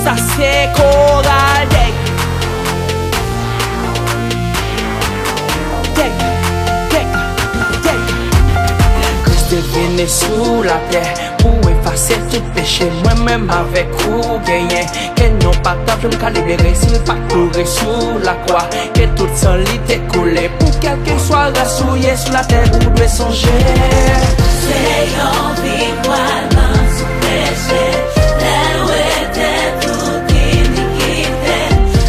ça c'est Coral Deg. Christ devine sous la terre pour effacer tout péché. Moi-même avec vous gagner. Qu'elle n'ont pas table, je me calme libérer. S'il pas courir sous la croix, que toute sang lit découlé. Pour quelqu'un soit rassouillé sous la terre, vous devez songer. C'est une victoire dans ce péché. Là où était toute iniquité,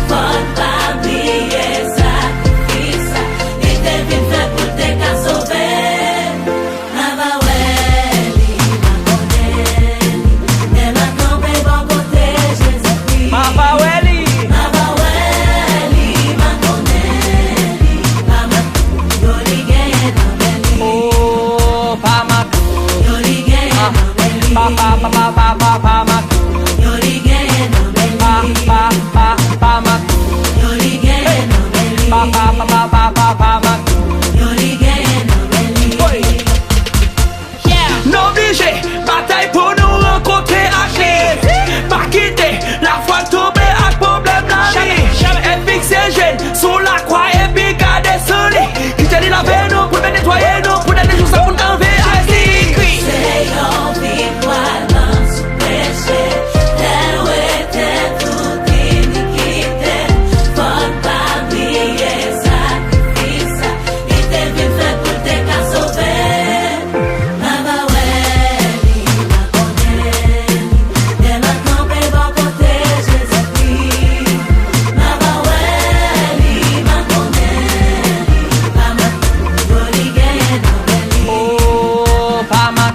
faut pas oublier sacrifice. Il était venu fait pour te qu'à sauver. Mabaweli, Makoneli, et maintenant paye bon côté Jésus-Christ. Mabaweli, Makoneli, Mama, Yoli gagne dans Beli. oh, Pama, Yoli gagne dans Beli. Pama, Yoli gagne dans Beli. Pama, Yoli gagne dans Beli. Pama. Yoli gagne dans Beli. Non obligé, bataille pour nous rencontrer à clé. Pas quitter, la foi tomber à problème la vie. Et fixer jeune sous la croix et puis garder son lit. Qui te dit la veille nous pour nettoyer nous, pour donner juste pour t'enlever à Jésus-Christ. C'est une victoire dans ce péché. Là où était toute iniquité, faut pas oublier sacrifice. Il était venu fait pour te qu'à sauver. Mabaweli, Makoneli, et maintenant paye bon côté Jésus-Christ. Mabaweli, Makoneli, Mama, Yoli gagne dans Beli. Oh, Pama,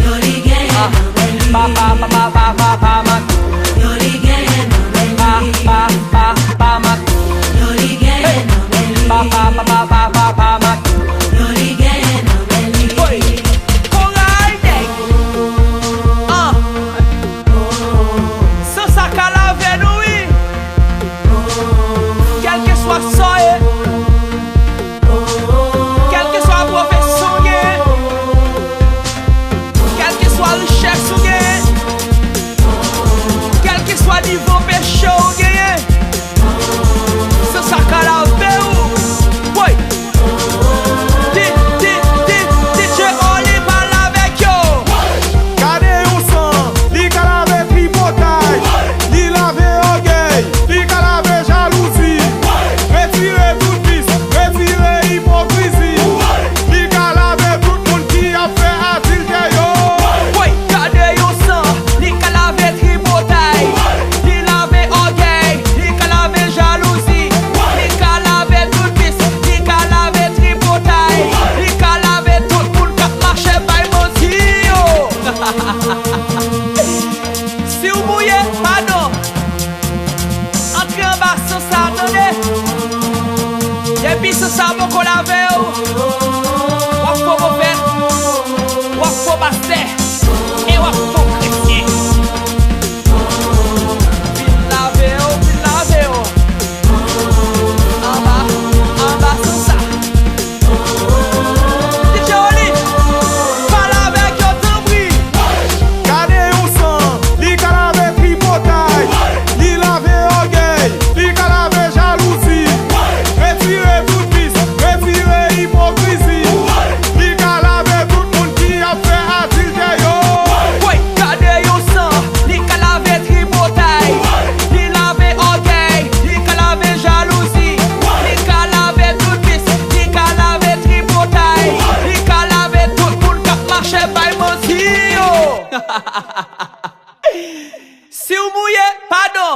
Yoli gagne dans Beli. Pama, Yoli gagne dans Beli. Pama, Yoli gagne dans Beli. Pama. Yoli gagne dans Beli. Coral Deg. Sans ça qu'à la veille nous, oui. Quel que soit ça, quel que soit la profession, quel que soit le chef, quel que soit le niveau péché, sans ça qu'à la veille, oui. DJ Oli parle avec yo. Gade yon sang, li ka lave tripotay, li lave orgueil, li ka lave jalousie. Retire tout vice, retire hypocrisie. Li ka lave tout moun qui a fait adultère yo. Oui, gade yon sang, li ka lave tripotay, li lave orgueil, li ka lave jalousie, li ka lave tout vice, li ka lave tripotay, li ka lave tout moun kap marche bay manti yo. Si ou mouye, pardon, entre en bas sans ça, attendez. Depuis ce ça, mon qu'on lave yo, wap fo mouvet, wap fo basté, et wap fo chrétien. Bin lave yo. En bas sans ça. DJ Oli, parle avec yo tambri. Gade yon sang, li ka lave tripotay, li lave orgueil, li ka lave jalousie. Retire tout vice, retire hypocrisie. Li ka lave tout moun qui a fait adultère yo. Oui, gade yon sang, li ka lave tripotay, li lave orgueil, li ka lave jalousie, li ka lave tout vice, li ka lave tripotay, li ka lave tout moun kap marche bay manti yo. Si ou mouye, pardon.